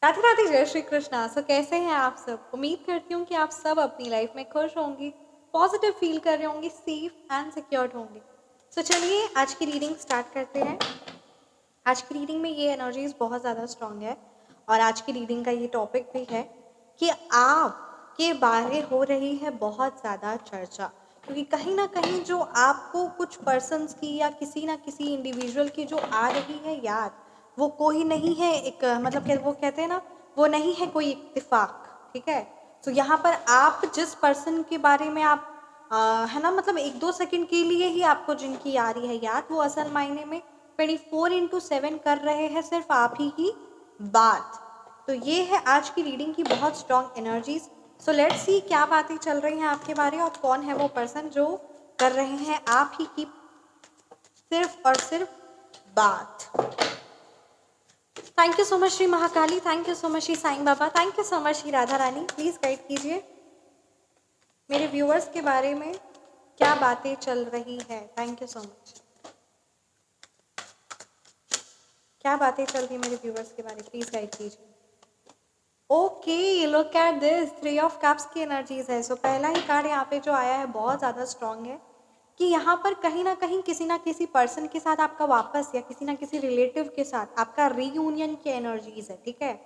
राधे राधे, जय श्री कृष्णा। सो कैसे हैं आप सब? उम्मीद करती हूँ कि आप सब अपनी लाइफ में खुश होंगे, पॉजिटिव फील कर रहे होंगे, सेफ एंड सिक्योर्ड होंगे। सो चलिए आज की रीडिंग स्टार्ट करते हैं। आज की रीडिंग में ये एनर्जीज बहुत ज़्यादा स्ट्रांग है और आज की रीडिंग का ये टॉपिक भी है कि आपके बारे हो रही है बहुत ज़्यादा चर्चा, क्योंकि कहीं ना कहीं जो आपको कुछ पर्सन्स की या किसी ना किसी इंडिविजुअल की जो आ रही है याद, वो कोई नहीं है एक मतलब वो कहते हैं ना, वो नहीं है कोई इत्तेफाक। ठीक है, तो यहाँ पर आप जिस पर्सन के बारे में आप है ना, मतलब 1-2 सेकंड के लिए ही आपको जिनकी आ रही है याद, वो असल मायने में 24/7 कर रहे हैं सिर्फ आप ही की बात। तो ये है आज की रीडिंग की बहुत strong energies. So let's see क्या बातें चल रही हैं आपके बारे और कौन है वो पर्सन जो कर रहे हैं आप ही की सिर्फ और सिर्फ बात। Thank you so much Shri Mahakali, thank you so much Shri Sai Baba, thank you so much Shri Radha Rani. Please guide कीजिए मेरे व्यूअर्स के बारे में क्या बातें चल रही है। Thank you so much. क्या बातें चल रही है मेरे व्यूअर्स के बारे में, प्लीज गाइड कीजिए। Okay, look at this, 3 of cups की एनर्जीज है। सो पहला ही कार्ड यहाँ पे जो आया है बहुत ज़्यादा स्ट्रांग है कि यहाँ पर कहीं ना किसी पर्सन के साथ आपका वापस या किसी ना किसी रिलेटिव के साथ आपका रीयूनियन की एनर्जीज है। ठीक है,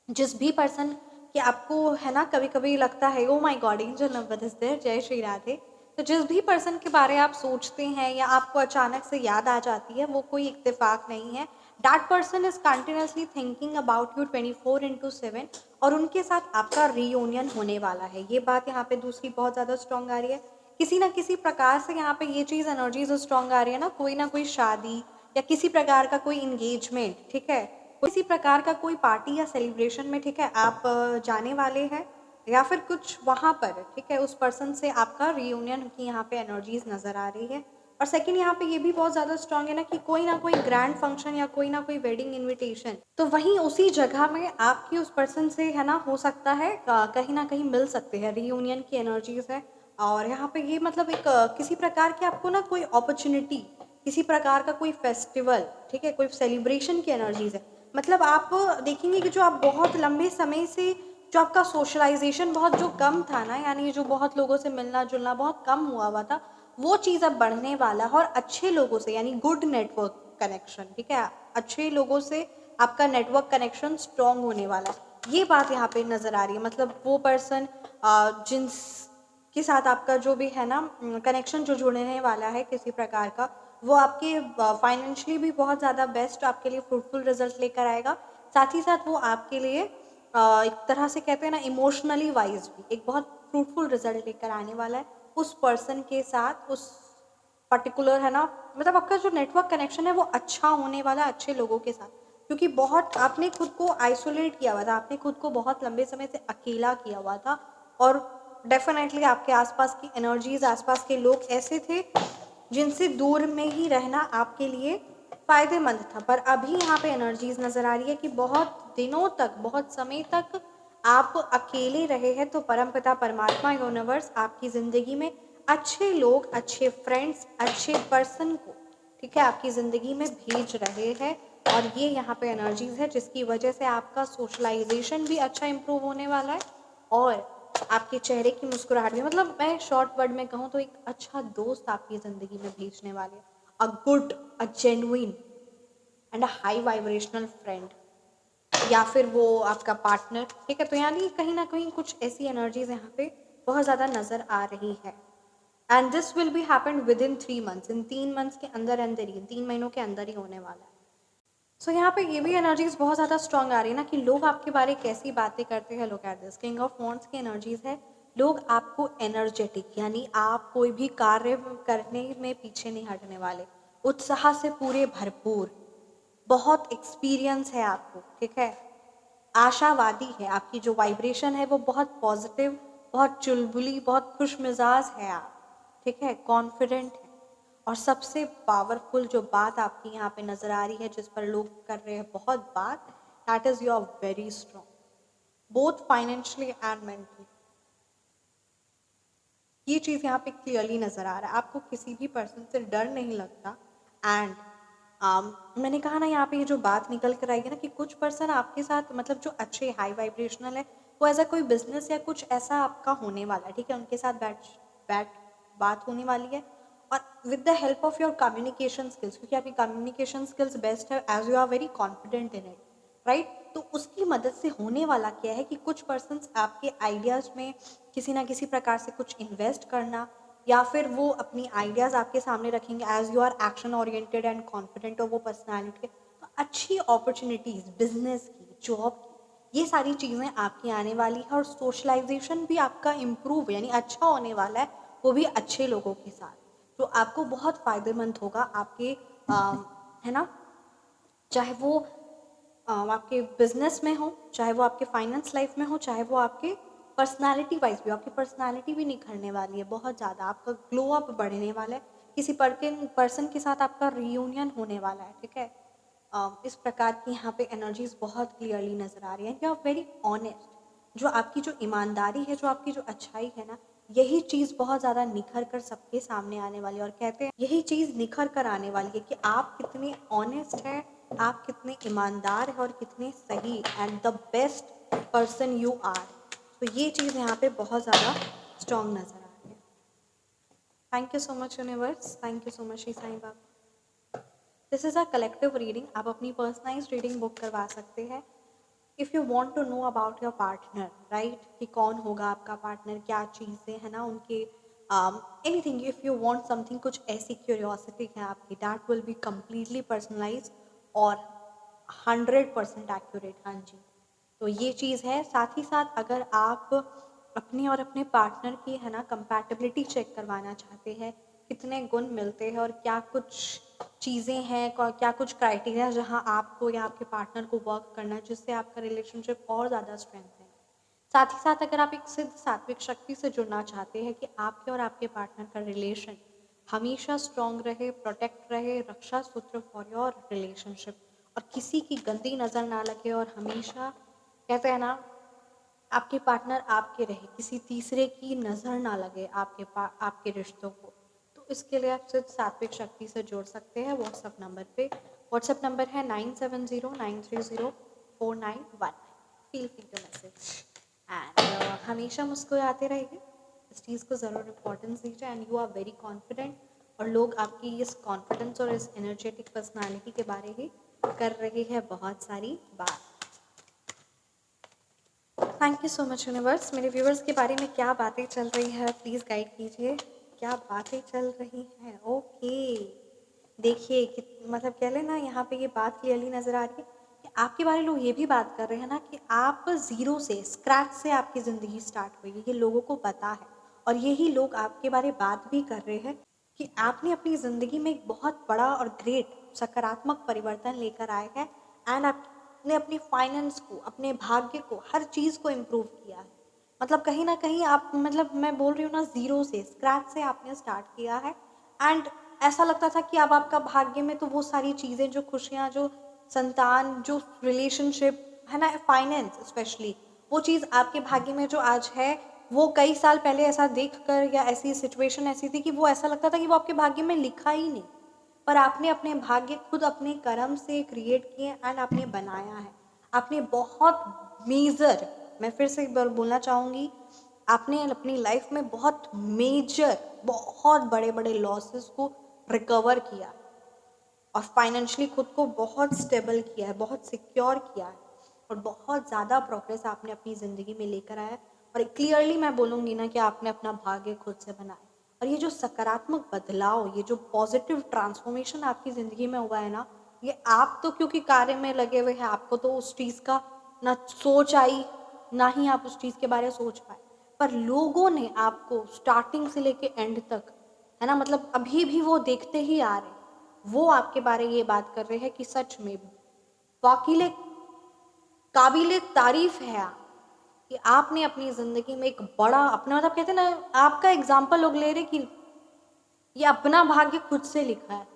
जिस भी पर्सन कि आपको है ना कभी कभी लगता है oh my god angel number is there, जय श्री राधे। तो जिस भी पर्सन के बारे आप सोचते हैं या आपको अचानक से याद आ जाती है, वो कोई इत्तेफाक नहीं है। That person is continuously thinking about you 24/7 और उनके साथ आपका रीयूनियन होने वाला है। ये बात यहाँ पे दूसरी बहुत ज़्यादा स्ट्रांग आ रही है। किसी ना किसी प्रकार से यहाँ पे ये चीज़ एनर्जीज स्ट्रांग आ रही है ना कोई शादी या किसी प्रकार का कोई इंगेजमेंट। ठीक है, किसी प्रकार का कोई पार्टी या सेलिब्रेशन में, ठीक है, आप जाने वाले हैं या फिर कुछ वहाँ पर, ठीक है, उस पर्सन से आपका रियूनियन की यहाँ पे एनर्जीज नज़र आ रही है। और सेकंड यहाँ पे ये भी बहुत ज़्यादा स्ट्रांग है ना कि कोई ना कोई ग्रैंड फंक्शन या कोई ना कोई वेडिंग इनविटेशन, तो वहीं उसी जगह में आपकी उस पर्सन से है ना हो सकता है कहीं ना कहीं मिल सकते हैं, रियूनियन की एनर्जीज है। और यहाँ पे ये मतलब एक किसी प्रकार की आपको ना कोई अपॉर्चुनिटी, किसी प्रकार का कोई फेस्टिवल, ठीक है, कोई सेलिब्रेशन की एनर्जीज है। मतलब आप देखेंगे कि जो आप बहुत लंबे समय से जो आपका सोशलाइजेशन बहुत जो कम था ना, यानी जो बहुत लोगों से मिलना जुलना बहुत कम हुआ था, वो चीज़ अब बढ़ने वाला है। और अच्छे लोगों से यानी गुड नेटवर्क कनेक्शन, ठीक है, अच्छे लोगों से आपका नेटवर्क कनेक्शन स्ट्रॉन्ग होने वाला है। ये बात यहाँ पे नज़र आ रही है। मतलब वो पर्सन जिन के साथ आपका जो भी है ना कनेक्शन जो जुड़ने वाला है किसी प्रकार का, वो आपके फाइनेंशियली भी बहुत ज़्यादा बेस्ट आपके लिए फ्रूटफुल रिजल्ट लेकर आएगा। साथ ही साथ वो आपके लिए एक तरह से कहते हैं ना इमोशनली वाइज भी एक बहुत फ्रूटफुल रिजल्ट लेकर आने वाला है उस पर्सन के साथ, उस पर्टिकुलर है ना, मतलब आपका जो नेटवर्क कनेक्शन है वो अच्छा होने वाला है अच्छे लोगों के साथ। क्योंकि बहुत आपने खुद को आइसोलेट किया हुआ था, आपने खुद को बहुत लंबे समय से अकेला किया हुआ था और डेफिनेटली आपके आसपास की एनर्जीज, आसपास के लोग ऐसे थे जिनसे दूर में ही रहना आपके लिए फायदेमंद था। पर अभी यहाँ पे एनर्जीज नजर आ रही है कि बहुत दिनों तक, बहुत समय तक आप अकेले रहे हैं, तो परमपिता परमात्मा यूनिवर्स आपकी जिंदगी में अच्छे लोग, अच्छे फ्रेंड्स, अच्छे पर्सन को, ठीक है, आपकी ज़िंदगी में भेज रहे हैं। और ये यहाँ पे एनर्जीज है जिसकी वजह से आपका सोशलाइजेशन भी अच्छा इम्प्रूव होने वाला है और आपके चेहरे की मुस्कुराहट भी, मतलब मैं शॉर्ट वर्ड में कहूँ तो एक अच्छा दोस्त आपकी ज़िंदगी में भेजने वाले, a good, a genuine and a high vibrational friend, या फिर वो आपका पार्टनर। ठीक है, तो यानी कहीं ना कहीं कुछ ऐसी एनर्जीज यहाँ पे बहुत ज़्यादा नज़र आ रही है। And this will be happen with in 3 months, in 3 months के अंदर अंदर ही, 3 महीनों के अंदर ही होने वाला है। सो यहाँ पे ये भी एनर्जीज बहुत ज़्यादा स्ट्रांग आ रही है ना कि लोग आपके बारे कैसी बातें करते हैं। लोग at this king of wands की एनर्जीज है। लोग आपको एनर्जेटिक, यानी आप कोई भी कार्य करने में पीछे नहीं हटने वाले, उत्साह से पूरे भरपूर, बहुत एक्सपीरियंस है आपको, ठीक है, आशावादी है, आपकी जो वाइब्रेशन है वो बहुत पॉजिटिव, बहुत चुलबुली, बहुत खुश मिजाज है आप, ठीक है, कॉन्फिडेंट है। और सबसे पावरफुल जो बात आपकी यहाँ पे नजर आ रही है, जिस पर लोग कर रहे हैं बहुत बात, that is you are very strong, both financially and mentally. ये चीज़ यहाँ पे क्लियरली नजर आ रहा है। आपको किसी भी पर्सन से डर नहीं लगता एंड मैंने कहा ना यहाँ पे ये जो बात निकल कर आएगी ना कि कुछ पर्सन आपके साथ मतलब जो अच्छे हाई वाइब्रेशनल है वो ऐसा कोई बिजनेस या कुछ ऐसा आपका होने वाला है, ठीक है, उनके साथ बैठ बैठ बात होने वाली है। और with the help of your communication skills, क्योंकि आपकी कम्युनिकेशन स्किल्स बेस्ट है as you are very confident in it, right. तो उसकी मदद से होने वाला क्या है कि कुछ पर्सन्स आपके आइडियाज़ में किसी ना किसी प्रकार से कुछ इन्वेस्ट करना, या फिर वो अपनी आइडियाज़ आपके सामने रखेंगे as you are action oriented and confident और वो पर्सनैलिटी। तो अच्छी अपॉर्चुनिटीज़ बिजनेस की, जॉब की, ये सारी चीज़ें आपकी आने वाली है। और सोशलाइजेशन भी आपका इम्प्रूव यानी अच्छा होने वाला है, वो भी अच्छे लोगों के साथ, जो आपको बहुत फ़ायदेमंद होगा आपके है ना, चाहे वो आपके बिजनेस में हो, चाहे वो आपके फाइनेंस लाइफ में हो, चाहे वो आपके पर्सनालिटी वाइज भी, आपकी पर्सनालिटी भी निखरने वाली है बहुत ज़्यादा, आपका ग्लो अप बढ़ने वाला है, किसी पर्सन के साथ आपका रियूनियन होने वाला है, ठीक है। इस प्रकार की यहाँ पे एनर्जीज बहुत क्लियरली नज़र आ रही है। यू आर वेरी ऑनेस्ट, जो आपकी जो ईमानदारी है, जो आपकी जो अच्छाई है ना, यही चीज़ बहुत ज़्यादा निखर कर सबके सामने आने वाली है। और कहते हैं यही चीज़ निखर कर आने वाली है कि आप कितने ऑनेस्ट हैं, आप कितने ईमानदार हैं और कितने सही and the best person you are. तो ये चीज़ यहाँ पे बहुत ज़्यादा स्ट्रॉन्ग नज़र आ रही है। Thank you so much universe, thank you so much Shri Sai Baba. This is a collective reading, आप अपनी पर्सनलाइज रीडिंग बुक करवा सकते हैं if you want to know about your partner, right, कि कौन होगा आपका पार्टनर, क्या चीज़ें है ना उनके, anything, if you want something, कुछ ऐसी क्यूरियोसिटी है आपकी, that will be completely personalise और 100% एक्यूरेट। हाँ जी, तो ये चीज़ है। साथ ही साथ अगर आप अपने और अपने पार्टनर की है ना कंपैटिबिलिटी चेक करवाना चाहते हैं, कितने गुण मिलते हैं और क्या कुछ चीज़ें हैं, क्या कुछ क्राइटेरिया जहां आपको या आपके पार्टनर को वर्क करना है जिससे आपका रिलेशनशिप और ज़्यादा स्ट्रेंथ है। साथ ही साथ अगर आप एक सिद्ध सात्विक शक्ति से जुड़ना चाहते हैं कि आपके और आपके पार्टनर का रिलेशन हमेशा स्ट्रॉन्ग रहे, प्रोटेक्ट रहे, रक्षा सूत्र फॉर योर रिलेशनशिप, और किसी की गंदी नज़र ना लगे, और हमेशा कहते हैं ना आपके पार्टनर आपके रहे, किसी तीसरे की नज़र ना लगे आपके रिश्तों को, तो इसके लिए आप सिर्फ सात्विक शक्ति से जोड़ सकते हैं व्हाट्सएप नंबर पे। व्हाट्सएप नंबर है 9709304919। Feel free to message and हमेशा मुस्कुराते रहिए, इस चीज़ को ज़रूर इम्पोर्टेंस दीजिए and you are very confident, और लोग आपकी इस कॉन्फिडेंस और इस एनर्जेटिक पर्सनालिटी के बारे ही कर रहे हैं बहुत सारी बात। Thank you so much universe. मेरे व्यूवर्स के बारे में क्या बातें चल रही है प्लीज़ गाइड कीजिए, क्या बातें चल रही हैं। ओके, देखिए कि मतलब कह लेना यहाँ पे ये बात क्लियरली नज़र आ रही है कि आपके बारे लोग ये भी बात कर रहे हैं ना कि आप ज़ीरो से, स्क्रैच से आपकी ज़िंदगी स्टार्ट हुई है, ये लोगों को पता है। और यही लोग आपके बारे बात भी कर रहे हैं कि आपने अपनी ज़िंदगी में एक बहुत बड़ा और ग्रेट सकारात्मक परिवर्तन लेकर आए हैं एंड आपने अपनी फाइनेंस को, अपने भाग्य को, हर चीज़ को इम्प्रूव किया है। मतलब कहीं ना कहीं आप, मतलब मैं बोल रही हूँ ना, ज़ीरो से, स्क्रैच से आपने स्टार्ट किया है एंड ऐसा लगता था कि अब आपका भाग्य में तो वो सारी चीज़ें, जो खुशियाँ, जो संतान, जो रिलेशनशिप है ना, फाइनेंस स्पेशली, वो चीज़ आपके भाग्य में जो आज है, वो कई साल पहले ऐसा देख कर या ऐसी सिचुएशन ऐसी थी कि वो ऐसा लगता था कि वो आपके भाग्य में लिखा ही नहीं। पर आपने अपने भाग्य खुद अपने कर्म से क्रिएट किए एंड आपने बनाया है। आपने बहुत मेजर, मैं फिर से एक बार बोलना चाहूँगी, आपने अपनी लाइफ में बहुत मेजर, बहुत बड़े बड़े लॉसेस को रिकवर किया और फाइनेंशियली खुद को बहुत स्टेबल किया है, बहुत सिक्योर किया है, और बहुत ज़्यादा प्रोग्रेस आपने अपनी ज़िंदगी में लेकर आया है। और क्लियरली मैं बोलूँगी ना कि आपने अपना भाग्य खुद से बनाया। और ये जो सकारात्मक बदलाव, ये जो पॉजिटिव ट्रांसफॉर्मेशन आपकी ज़िंदगी में हुआ है ना, ये आप तो क्योंकि कार्य में लगे हुए हैं, आपको तो उस चीज़ का ना सोच आई, ना ही आप उस चीज़ के बारे में सोच पाए, पर लोगों ने आपको स्टार्टिंग से लेके एंड तक, है ना, मतलब अभी भी वो देखते ही आ रहे हैं, वो आपके बारे ये बात कर रहे हैं कि सच में वाकिले काबिले तारीफ है आप, कि आपने अपनी ज़िंदगी में एक बड़ा अपना, मतलब कहते हैं ना, आपका एग्जाम्पल लोग ले रहे कि ये अपना भाग्य खुद से लिखा है,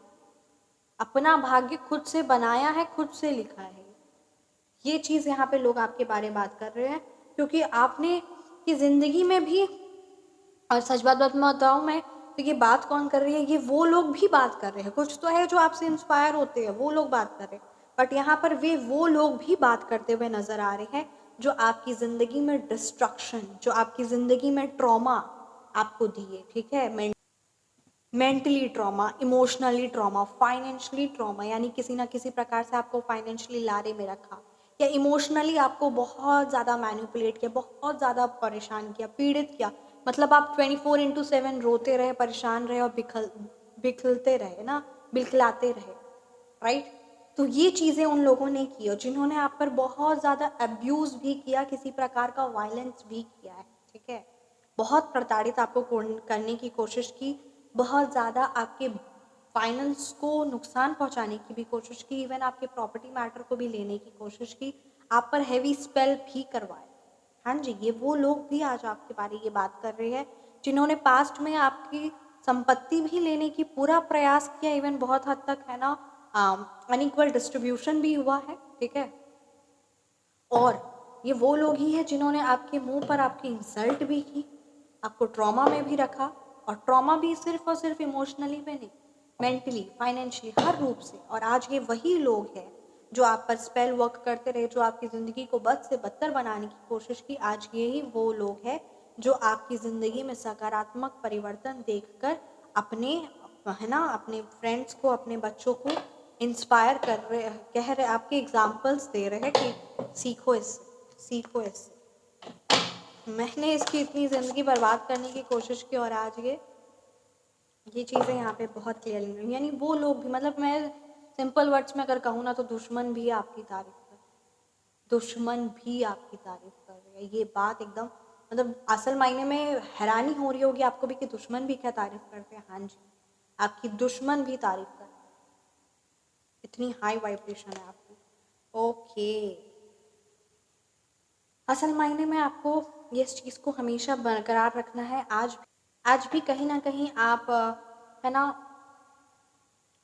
अपना भाग्य खुद से बनाया है, खुद से लिखा है। ये चीज़ यहाँ पे लोग आपके बारे में बात कर रहे हैं क्योंकि आपने की ज़िंदगी में भी, और सच बात बताऊँ मैं, तो ये बात कौन कर रही है? ये वो लोग भी बात कर रहे हैं। कुछ तो है जो आपसे इंस्पायर होते हैं, वो लोग बात कर रहे हैं, बट यहाँ पर वो लोग भी बात करते हुए नजर आ रहे हैं जो आपकी ज़िंदगी में डिस्ट्रक्शन, जो आपकी ज़िंदगी में ट्रॉमा आपको दिए, ठीक है? Mentally trauma, emotionally trauma, financially trauma, यानी किसी ना किसी प्रकार से आपको फाइनेंशियली लारे में रखा, या इमोशनली आपको बहुत ज़्यादा मैनिपुलेट किया, बहुत ज़्यादा परेशान किया, पीड़ित किया। मतलब आप 24/7 रोते रहे, परेशान रहे और बिखलते रहे ना, बिलखलाते रहे, राइट? तो ये चीज़ें उन लोगों ने की और जिन्होंने आप पर बहुत ज़्यादा अब्यूज़ भी किया, किसी प्रकार का वायलेंस भी किया है, ठीक है? बहुत प्रताड़ित आपको करने की कोशिश की, बहुत ज़्यादा आपके फाइनेंस को नुकसान पहुंचाने की भी कोशिश की, इवन आपके प्रॉपर्टी मैटर को भी लेने की कोशिश की, आप पर हैवी स्पेल भी करवाए। हाँ जी, ये वो लोग भी आज आपके बारे ये बात कर रहे हैं जिन्होंने पास्ट में आपकी संपत्ति भी लेने की पूरा प्रयास किया, इवन बहुत हद तक है ना अनइक्वल डिस्ट्रीब्यूशन भी हुआ है, ठीक है? और ये वो लोग ही हैं जिन्होंने आपके मुंह पर आपकी इंसल्ट भी की, आपको ट्रॉमा में भी रखा, और ट्रॉमा भी सिर्फ और सिर्फ इमोशनली में नहीं, मेंटली, फाइनेंशियली, हर रूप से। और आज ये वही लोग हैं जो आप पर स्पेल वर्क करते रहे, जो आपकी ज़िंदगी को बद से बदतर बनाने की कोशिश की। आज यही वो लोग हैं जो आपकी ज़िंदगी में सकारात्मक परिवर्तन देखकर अपने, है ना, अपने फ्रेंड्स को, अपने बच्चों को इंस्पायर कर रहे, कह रहे, आपके एग्जाम्पल्स दे रहे हैं कि सीखो इससे, सीखो इससे। मैंने इसकी इतनी ज़िंदगी बर्बाद करने की कोशिश की और आज ये चीज़ें यहाँ पे बहुत क्लियरली मिली। यानी वो लोग भी, मतलब मैं सिंपल वर्ड्स में अगर कहूँ ना, तो दुश्मन भी आपकी तारीफ कर रहे हैं, दुश्मन भी आपकी तारीफ कर रहे हैं। ये बात एकदम, मतलब असल मायने में हैरानी हो रही होगी आपको भी कि दुश्मन भी क्या तारीफ करते हैं। हाँ जी, आपकी दुश्मन भी तारीफ कर रहे हैं, इतनी हाई वाइब्रेशन है आपकी। ओके, असल मायने में आपको ये इस चीज़ को हमेशा बरकरार रखना है। आज भी कहीं ना कहीं आप है ना,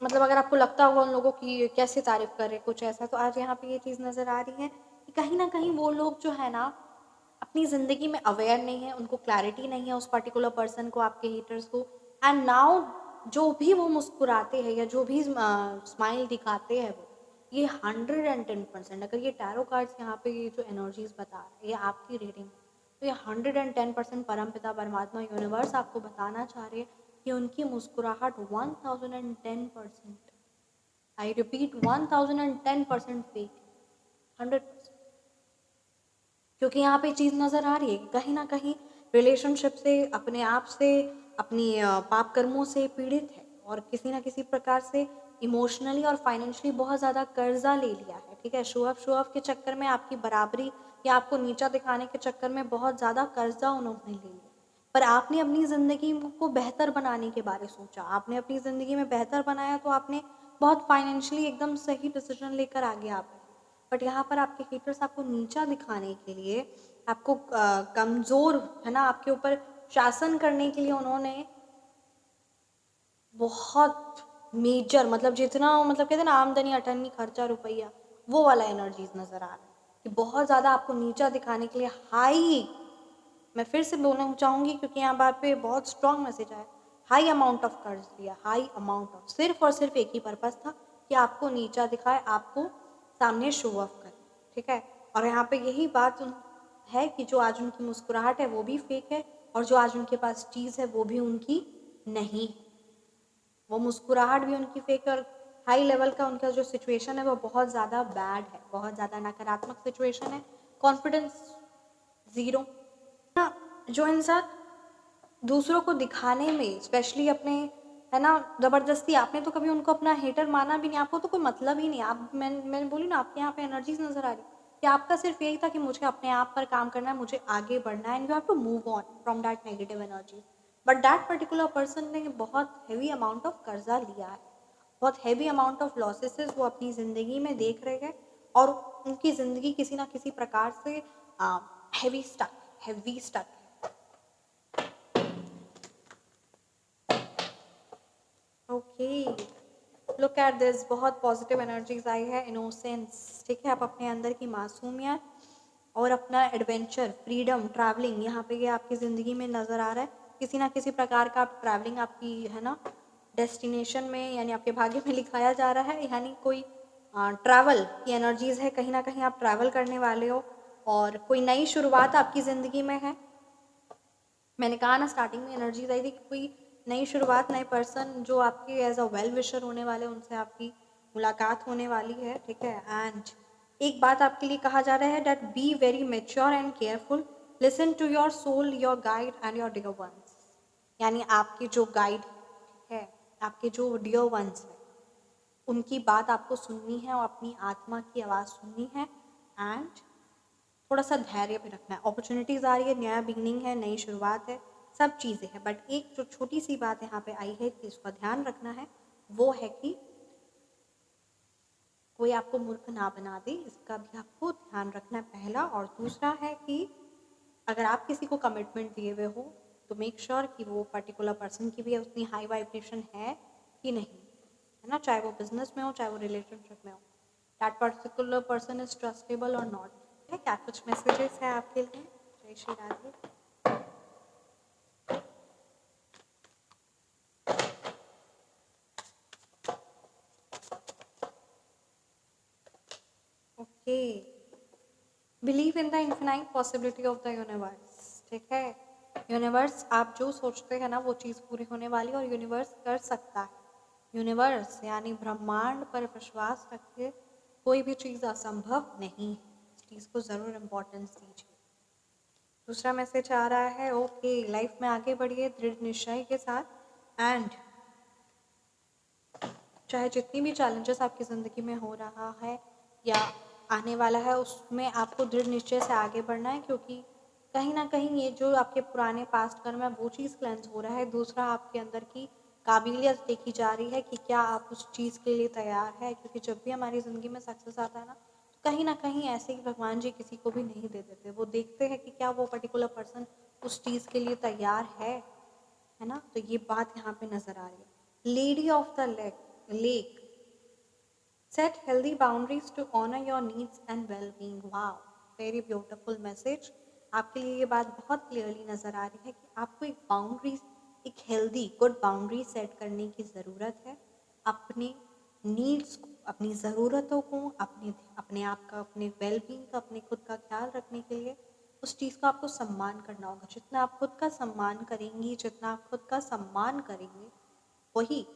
मतलब अगर आपको लगता होगा उन लोगों की कैसे तारीफ कर रहे कुछ ऐसा, तो आज यहाँ पे ये चीज़ नज़र आ रही है कि कहीं ना कहीं वो लोग जो है ना अपनी ज़िंदगी में अवेयर नहीं है, उनको क्लैरिटी नहीं है उस पर्टिकुलर पर्सन को, आपके हेटर्स को। एंड नाउ जो भी वो मुस्कुराते हैं या जो भी स्माइल दिखाते हैं, वो ये 110%, अगर ये टैरो कार्ड्स यहाँ पे ये जो एनर्जीज बता रहे हैं, ये आपकी रीडिंग, तो ये 110% परमपिता परमात्मा यूनिवर्स आपको बताना चाह रहे हैं कि उनकी मुस्कुराहट 1010%, आई रिपीट 1010% फेक, 100%। क्योंकि यहाँ पे चीज़ नज़र आ रही है कि कहीं ना कहीं रिलेशनशिप से, अपने आप से, अपनी पाप कर्मों से पीड़ित है और किसी ना किसी प्रकार से इमोशनली और फाइनेंशियली बहुत ज़्यादा कर्जा ले लिया है, ठीक है? शो ऑफ के चक्कर में, आपकी बराबरी या आपको नीचा दिखाने के चक्कर में बहुत ज़्यादा कर्जा उन्होंने ले लिया। पर आपने अपनी ज़िंदगी को बेहतर बनाने के बारे सोचा, आपने अपनी ज़िंदगी में बेहतर बनाया, तो आपने बहुत फाइनेंशियली एकदम सही डिसीजन लेकर आगे आ पाए। बट यहाँ पर आपके हेटर्स आपको नीचा दिखाने के लिए, आपको कमज़ोर, है ना, आपके ऊपर शासन करने के लिए उन्होंने बहुत मेजर, मतलब जितना, मतलब कहते हैं ना, आमदनी अठन्नी खर्चा रुपया, वो वाला एनर्जीज नज़र आ रहा है कि बहुत ज़्यादा आपको नीचा दिखाने के लिए हाई, मैं फिर से बोलना चाहूँगी क्योंकि यहाँ बात पे बहुत स्ट्रॉन्ग मैसेज आया, हाई अमाउंट ऑफ कर्ज दिया, हाई अमाउंट ऑफ, सिर्फ और सिर्फ एक ही पर्पज़ था कि आपको नीचा दिखाए, आपको सामने शो ऑफ करे, ठीक है? और यहाँ पे यही बात है कि जो आज उनकी मुस्कुराहट है वो भी फेक है, और जो आज उनके पास चीज़ है वो भी उनकी नहीं है। वो मुस्कुराहट भी उनकी फेक है और हाई लेवल का उनका जो सिचुएशन है वो बहुत ज़्यादा बैड है, बहुत ज़्यादा नकारात्मक सिचुएशन है, कॉन्फिडेंस ज़ीरो। जो इंसान दूसरों को दिखाने में, स्पेशली अपने, है ना, ज़बरदस्ती, आपने तो कभी उनको अपना हेटर माना भी नहीं, आपको तो कोई मतलब ही नहीं। आप, मैंने बोली ना, आपके यहाँ पे एनर्जीज नज़र आ रही कि आपका सिर्फ यही था कि मुझे अपने आप पर काम करना है, मुझे आगे बढ़ना है, and you have to move on from that negative energy. But that particular person ने बहुत हैवी अमाउंट ऑफ कर्जा लिया है, बहुत हैवी अमाउंट ऑफ लॉसेस वो अपनी ज़िंदगी में देख रहे हैं, और उनकी ज़िंदगी किसी ना किसी प्रकार से हैवी स्टक है। ओके, लुक एट दिस, बहुत पॉजिटिव एनर्जीज आई है, इनोसेंस, ठीक है? आप अपने अंदर की मासूमियत और अपना एडवेंचर, फ्रीडम, ट्रैवलिंग, यहाँ पे ये आपकी ज़िंदगी में नज़र आ रहा है। किसी ना किसी प्रकार का ट्रैवलिंग आपकी है ना डेस्टिनेशन में यानी आपके भाग्य में लिखाया जा रहा है, यानी कोई ट्रैवल की एनर्जीज है, कहीं ना कहीं आप ट्रैवल करने वाले हो और कोई नई शुरुआत आपकी ज़िंदगी में है। मैंने कहा ना स्टार्टिंग में एनर्जीज आई थी कि कोई नई शुरुआत, नए पर्सन जो आपके एज अ वेल विशर होने वाले, उनसे आपकी मुलाकात होने वाली है, ठीक है। एंड एक बात आपके लिए कहा जा रहा है that be very mature and careful, listen to your soul, your guide and your dear ones. यानी आपके जो गाइड है, आपके जो डियर वंस है, उनकी बात आपको सुननी है और अपनी आत्मा की आवाज़ सुननी है। एंड थोड़ा सा धैर्य भी रखना है। अपॉर्चुनिटीज़ आ रही है, नया बिगनिंग है, नई शुरुआत है, सब चीज़ें हैं, बट एक जो छोटी सी बात यहाँ पे आई है कि इसका ध्यान रखना है, वो है कि कोई आपको मूर्ख ना बना दे, इसका भी आपको ध्यान रखना है, पहला। और दूसरा है कि अगर आप किसी को कमिटमेंट दिए हुए हो तो मेक श्योर कि वो पर्टिकुलर पर्सन की भी उतनी हाई वाइब्रेशन है कि नहीं, है ना, चाहे वो बिजनेस में हो, चाहे वो रिलेशनशिप में हो, that particular person is trustable और नॉट। है क्या कुछ मैसेजेस है आपके लिए? जय Shri Radhe. Okay, believe in the infinite possibility of the universe, ठीक है। यूनिवर्स, आप जो सोचते हैं ना वो चीज़ पूरी होने वाली, और यूनिवर्स कर सकता है। यूनिवर्स यानी ब्रह्मांड पर विश्वास रखिए, कोई भी चीज़ असंभव नहीं है। इस चीज़ को ज़रूर इम्पोर्टेंस दीजिए। दूसरा मैसेज आ रहा है, ओके, लाइफ में आगे बढ़िए दृढ़ निश्चय के साथ। एंड चाहे जितनी भी चैलेंजेस आपकी ज़िंदगी में हो रहा है या आने वाला है, उसमें आपको दृढ़ निश्चय से आगे बढ़ना है, क्योंकि कहीं ना कहीं ये जो आपके पुराने पास्ट कर्म है वो चीज़ क्लेंस हो रहा है। दूसरा, आपके अंदर की काबिलियत देखी जा रही है कि क्या आप उस चीज़ के लिए तैयार है, क्योंकि जब भी हमारी ज़िंदगी में सक्सेस आता है ना कहीं ऐसे ही भगवान जी किसी को भी नहीं दे देते। वो देखते हैं कि क्या वो पर्टिकुलर पर्सन उस चीज़ के लिए तैयार है ना। तो ये बात यहाँ पे नज़र आ रही है। Lady of the lake, set healthy boundaries to honor your needs and well-being। wow, very beautiful message। आपके लिए ये बात बहुत क्लियरली नज़र आ रही है कि आपको एक बाउंड्री, एक हेल्दी गुड बाउंड्री सेट करने की ज़रूरत है। अपने नीड्स को, अपनी ज़रूरतों को, अपने आप का, अपने वेलबींग का, अपने खुद का ख्याल रखने के लिए उस चीज़ का आपको सम्मान करना होगा। जितना आप खुद का सम्मान करेंगी, जितना आप खुद का सम्मान करेंगे, वही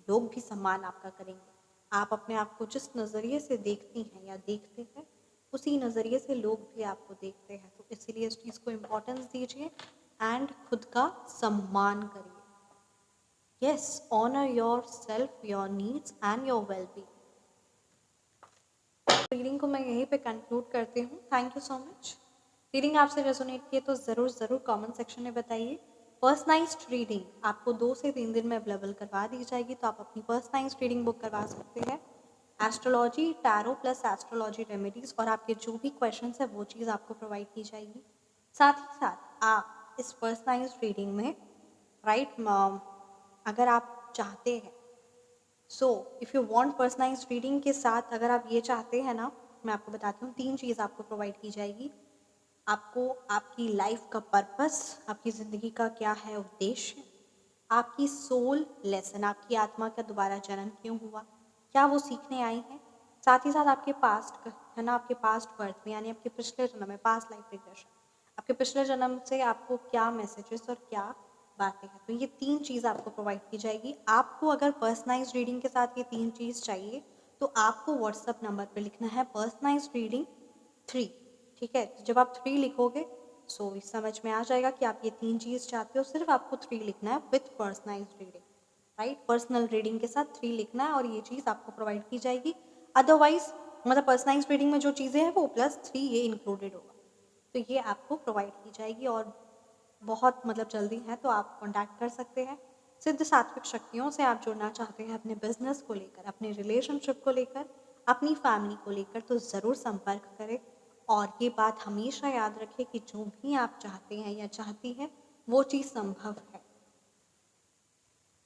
लोग भी सम्मान आपका करेंगे। आप अपने आप को जिस नज़रिए से देखती हैं या देखते हैं, उसी नज़रिए से लोग भी आपको देखते हैं। तो इसीलिए इस चीज़ को इम्पोर्टेंस दीजिए एंड खुद का सम्मान करिए। Yes, honour yourself, your needs and your wellbeing. Reading को मैं यहीं पे कंक्लूड करती हूँ। Thank you so much. Reading आपसे रेजोनेट किए तो ज़रूर कमेंट सेक्शन में बताइए। पर्सनलाइज्ड रीडिंग आपको 2 से 3 दिन में अवेलेबल करवा दी जाएगी, तो आप अपनी पर्सनलाइज्ड रीडिंग बुक करवा सकते हैं। Astrology, tarot plus astrology remedies और आपके जो भी क्वेश्चंस है वो चीज़ आपको प्रोवाइड की जाएगी। साथ ही साथ आप इस पर्सनलाइज्ड रीडिंग में अगर आप चाहते हैं, so if you want personalised reading के साथ अगर आप ये चाहते हैं ना, मैं आपको बताती हूँ 3 चीज़ आपको प्रोवाइड की जाएगी। आपको आपकी लाइफ का पर्पस, आपकी ज़िंदगी का क्या है उद्देश्य, आपकी सोल लेसन, आपकी आत्मा का दोबारा जन्म क्यों हुआ, क्या वो सीखने आई हैं। साथ ही साथ आपके पास्ट है ना, आपके पास्ट बर्थ में यानी आपके पिछले जन्म में, पास्ट लाइफ रिग्रेशन, आपके पिछले जन्म से आपको क्या मैसेजेस और क्या बातें हैं। तो ये 3 चीज़ आपको प्रोवाइड की जाएगी। आपको अगर पर्सनलाइज्ड रीडिंग के साथ ये 3 चीज़ चाहिए तो आपको व्हाट्सएप नंबर पे लिखना है पर्सनलाइज्ड रीडिंग 3, ठीक है। जब आप 3 लिखोगे सो समझ में आ जाएगा कि आप ये 3 चीज़ चाहते हो। सिर्फ आपको 3 लिखना है with personalised reading, right. Personal reading के साथ 3 लिखना है और ये चीज़ आपको प्रोवाइड की जाएगी। अदरवाइज मतलब पर्सनलाइज्ड रीडिंग में जो चीज़ें हैं वो +3 ये इंक्लूडेड होगा, तो ये आपको प्रोवाइड की जाएगी। और बहुत मतलब जल्दी है तो आप कॉन्टैक्ट कर सकते हैं। सिद्ध सात्विक शक्तियों से आप जुड़ना चाहते हैं अपने बिजनेस को लेकर, अपने रिलेशनशिप को लेकर, अपनी फैमिली को लेकर, तो ज़रूर संपर्क करें। और ये बात हमेशा याद रखें कि जो भी आप चाहते हैं या चाहती हैं वो चीज़ संभव है।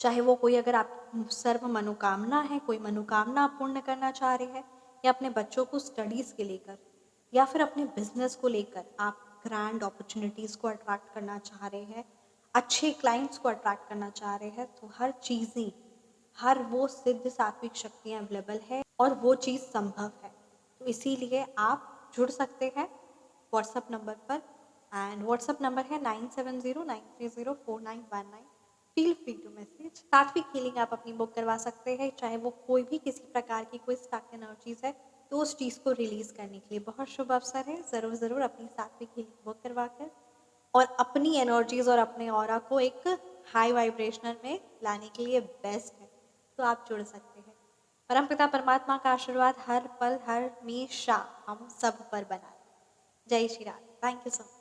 चाहे वो कोई अगर आप सर्व मनोकामना है, कोई मनोकामना आप पूर्ण करना चाह रहे हैं, या अपने बच्चों को स्टडीज़ के लेकर, या फिर अपने बिजनेस को लेकर आप ग्रैंड अपॉर्चुनिटीज़ को अट्रैक्ट करना चाह रहे हैं, अच्छे क्लाइंट्स को अट्रैक्ट करना चाह रहे हैं, तो हर चीज़ें, हर वो सिद्ध सात्विक शक्तियाँ अवेलेबल है और वो चीज़ संभव है। तो इसीलिए आप जुड़ सकते हैं व्हाट्सएप नंबर पर, एंड व्हाट्सएप नंबर है 9709304919। Feel free to message. Satvik healing आप अपनी बुक करवा सकते हैं, चाहे वो कोई भी किसी प्रकार की कोई स्टक एनर्जीज है, तो उस चीज़ को रिलीज करने के लिए बहुत शुभ अवसर है। ज़रूर ज़रूर अपनी सात्विक हीलिंग बुक करवा कर और अपनी एनर्जीज और अपने ऑरा को एक हाई वाइब्रेशनल में लाने के लिए बेस्ट है। तो आप जुड़ सकते हैं। परमपिता परमात्मा का आशीर्वाद हर पल हमेशा हम सब पर बना रहे। जय Shri Radhe. Thank you so much.